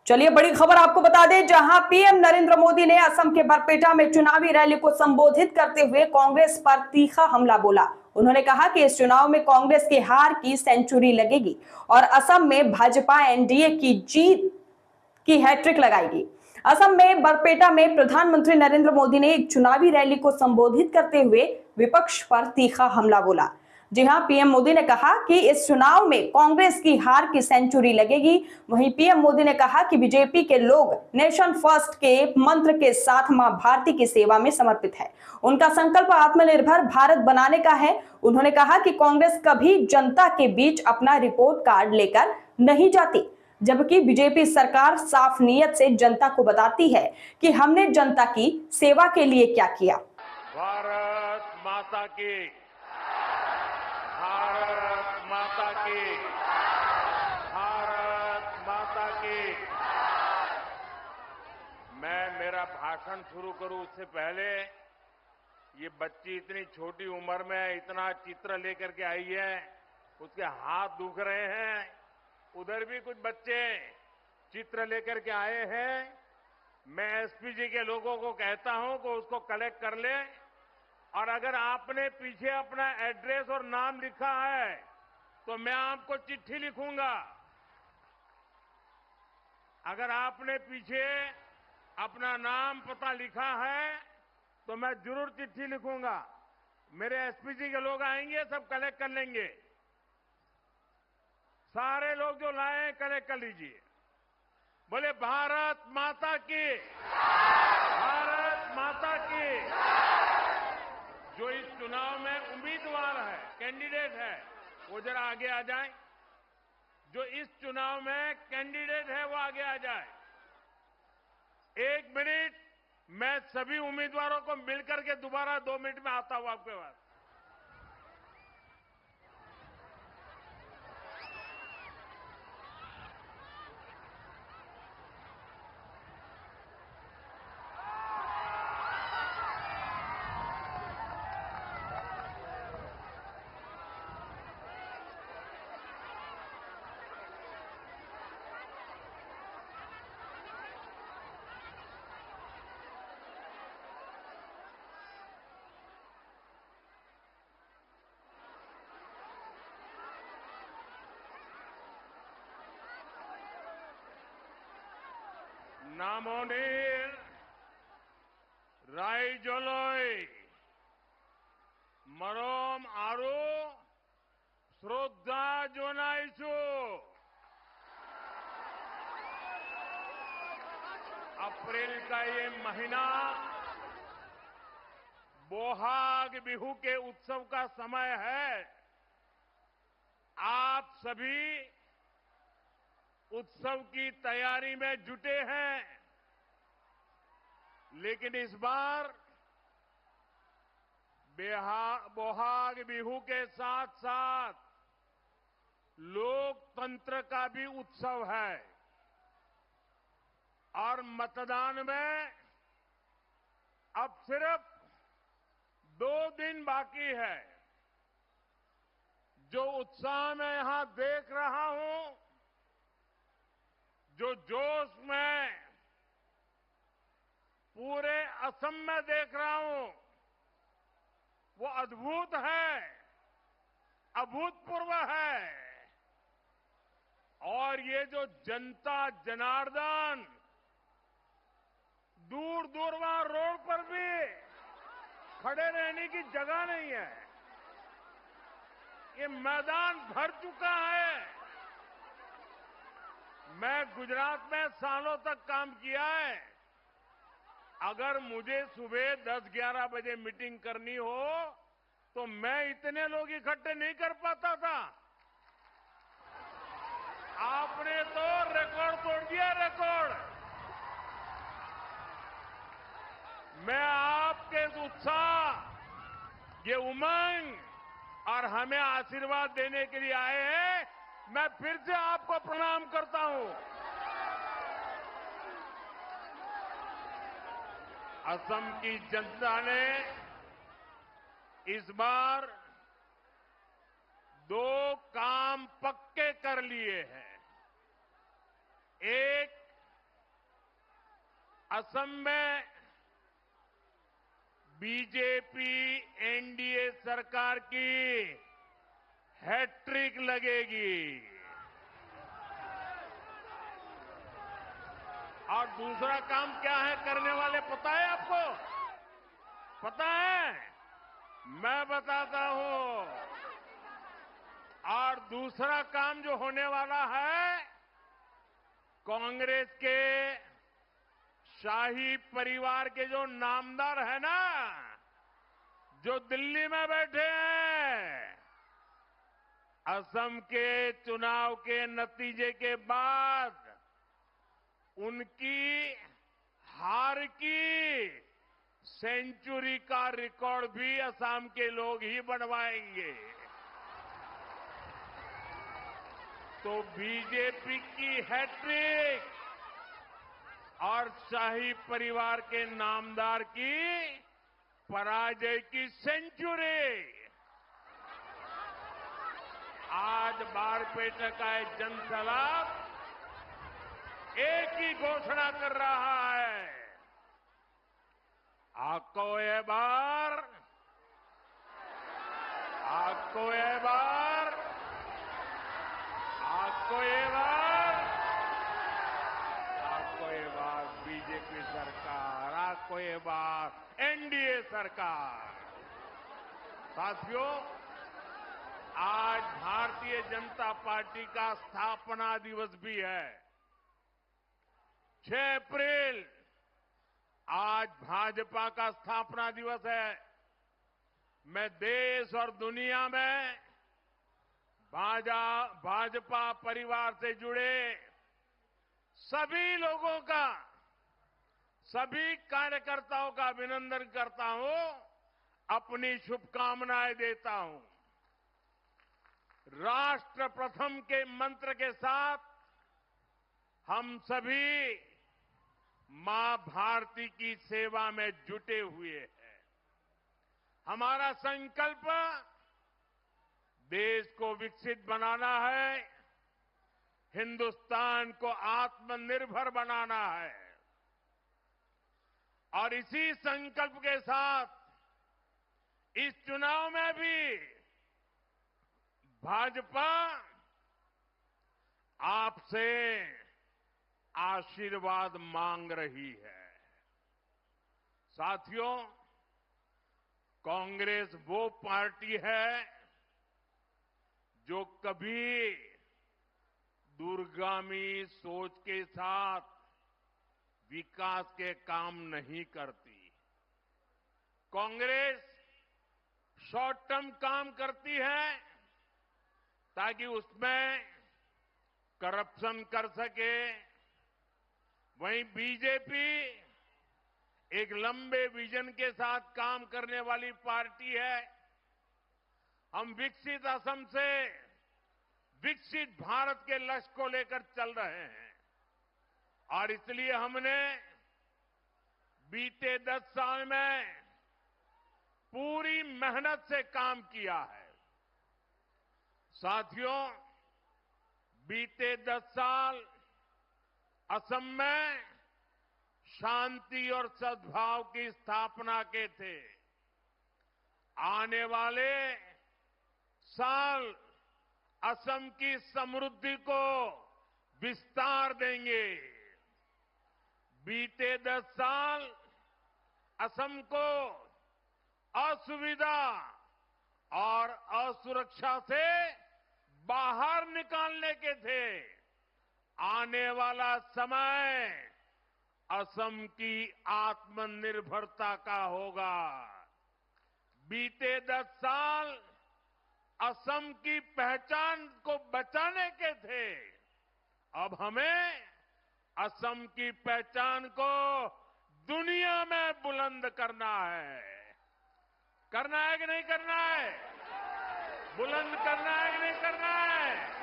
चलिए बड़ी खबर आपको बता दें, जहां पीएम नरेंद्र मोदी ने असम के बरपेटा में चुनावी रैली को संबोधित करते हुए कांग्रेस पर तीखा हमला बोला। उन्होंने कहा कि इस चुनाव में कांग्रेस की हार की सेंचुरी लगेगी और असम में भाजपा एनडीए की जीत की हैट्रिक लगाएगी। असम में बरपेटा में प्रधानमंत्री नरेंद्र मोदी ने एक चुनावी रैली को संबोधित करते हुए विपक्ष पर तीखा हमला बोला। जी हां, पीएम मोदी ने कहा कि इस चुनाव में कांग्रेस की हार की सेंचुरी लगेगी। वहीं पीएम मोदी ने कहा कि बीजेपी के लोग नेशन फर्स्ट के मंत्र के साथ मां भारती की सेवा में समर्पित है। उनका संकल्प आत्मनिर्भर भारत बनाने का है। उन्होंने कहा कि कांग्रेस कभी जनता के बीच अपना रिपोर्ट कार्ड लेकर नहीं जाती, जबकि बीजेपी सरकार साफ नीयत से जनता को बताती है कि हमने जनता की सेवा के लिए क्या किया। भारत माता की, भारत माता की, भारत माता की। मैं मेरा भाषण शुरू करूं उससे पहले ये बच्ची इतनी छोटी उम्र में इतना चित्र लेकर के आई है, उसके हाथ दुख रहे हैं। उधर भी कुछ बच्चे चित्र लेकर के आए हैं। मैं एसपीजी के लोगों को कहता हूं कि उसको कलेक्ट कर ले, और अगर आपने पीछे अपना एड्रेस और नाम लिखा है तो मैं आपको चिट्ठी लिखूंगा। अगर आपने पीछे अपना नाम पता लिखा है तो मैं जरूर चिट्ठी लिखूंगा। मेरे एसपीजी के लोग आएंगे, सब कलेक्ट कर लेंगे। सारे लोग जो लाए कलेक्ट कर लीजिए। बोले भारत माता की, भारत माता की। जो इस चुनाव में उम्मीदवार है, कैंडिडेट है, वो जरा आगे आ जाए। जो इस चुनाव में कैंडिडेट है वो आगे आ जाए। 1 मिनट, मैं सभी उम्मीदवारों को मिलकर के दोबारा 2 मिनट में आता हूं आपके पास। নামনির রাইজলৈ মৰম আৰু শ্ৰদ্ধা জনাইছো। अप्रैल का ये महीना बोहाग बिहू के उत्सव का समय है। आप सभी उत्सव की तैयारी में जुटे हैं, लेकिन इस बार बोहाग बिहू के साथ साथ लोकतंत्र का भी उत्सव है, और मतदान में अब सिर्फ 2 दिन बाकी है। जो उत्साह मैं यहां देख रहा हूं, जो जोश में पूरे असम में देख रहा हूं, वो अद्भुत है, अभूतपूर्व है। और ये जो जनता जनार्दन दूर दूर वहां रोड पर भी खड़े रहने की जगह नहीं है, ये मैदान भर चुका है। मैं गुजरात में सालों तक काम किया है। अगर मुझे सुबह 10-11 बजे मीटिंग करनी हो तो मैं इतने लोग इकट्ठे नहीं कर पाता था। आपने तो रिकॉर्ड तोड़ दिया, रिकॉर्ड। मैं आपके उत्साह, ये उमंग और हमें आशीर्वाद देने के लिए आए हैं, मैं फिर से आपको प्रणाम करता हूं। असम की जनता ने इस बार 2 काम पक्के कर लिए हैं। एक, असम में बीजेपी एनडीए सरकार की हैट्रिक लगेगी। और दूसरा काम क्या है करने वाले, पता है आपको? पता है? मैं बताता हूं। और दूसरा काम जो होने वाला है, कांग्रेस के शाही परिवार के जो नामदार है ना, जो दिल्ली में बैठे हैं, असम के चुनाव के नतीजे के बाद उनकी हार की सेंचुरी का रिकॉर्ड भी असम के लोग ही बनवाएंगे। तो बीजेपी की हैट्रिक और शाही परिवार के नामदार की पराजय की सेंचुरी आज बारपेटा का जनसैलाब एक ही घोषणा कर रहा है। आपको ये बार, आपको ये बार, आपको ये बार, आपको ये बार बीजेपी सरकार, आपको ये बार एनडीए सरकार। साथियों, आज भारतीय जनता पार्टी का स्थापना दिवस भी है। 6 अप्रैल आज भाजपा का स्थापना दिवस है। मैं देश और दुनिया में भाजपा परिवार से जुड़े सभी लोगों का, सभी कार्यकर्ताओं का अभिनंदन करता हूं, अपनी शुभकामनाएं देता हूं। राष्ट्र प्रथम के मंत्र के साथ हम सभी मां भारती की सेवा में जुटे हुए हैं। हमारा संकल्प देश को विकसित बनाना है, हिंदुस्तान को आत्मनिर्भर बनाना है। और इसी संकल्प के साथ इस चुनाव में भी भाजपा आपसे आशीर्वाद मांग रही है। साथियों, कांग्रेस वो पार्टी है जो कभी दूरगामी सोच के साथ विकास के काम नहीं करती। कांग्रेस शॉर्ट टर्म काम करती है ताकि उसमें करप्शन कर सके। वहीं बीजेपी एक लंबे विजन के साथ काम करने वाली पार्टी है। हम विकसित असम से विकसित भारत के लक्ष्य को लेकर चल रहे हैं और इसलिए हमने बीते 10 साल में पूरी मेहनत से काम किया है। साथियों, बीते 10 साल असम में शांति और सद्भाव की स्थापना के थे। आने वाले साल असम की समृद्धि को विस्तार देंगे। बीते 10 साल असम को असुविधा और असुरक्षा से बाहर निकालने के थे। आने वाला समय असम की आत्मनिर्भरता का होगा। बीते 10 साल असम की पहचान को बचाने के थे। अब हमें असम की पहचान को दुनिया में बुलंद करना है। करना है कि नहीं करना है? बुलंद करना है कि नहीं करना है?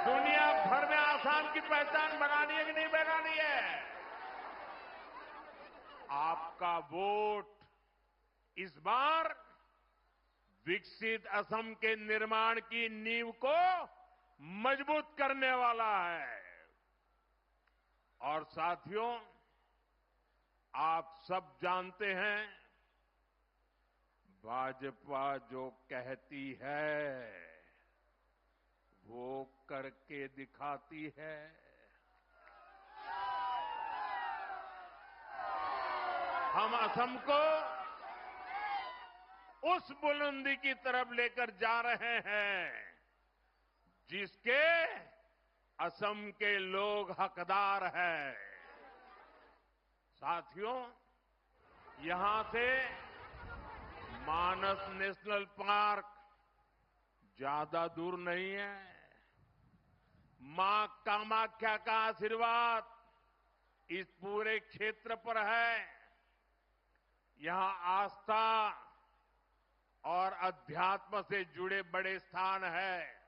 दुनिया भर में आसाम की पहचान बनानी है कि नहीं बनानी है? आपका वोट इस बार विकसित असम के निर्माण की नींव को मजबूत करने वाला है। और साथियों, आप सब जानते हैं, भाजपा जो कहती है वो करके दिखाती है। हम असम को उस बुलंदी की तरफ लेकर जा रहे हैं जिसके असम के लोग हकदार हैं। साथियों, यहां से मानस नेशनल पार्क ज्यादा दूर नहीं है। मां कामाख्या का आशीर्वाद इस पूरे क्षेत्र पर है। यहां आस्था और अध्यात्म से जुड़े बड़े स्थान हैं।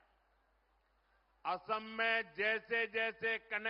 असम में जैसे जैसे कनेक्ट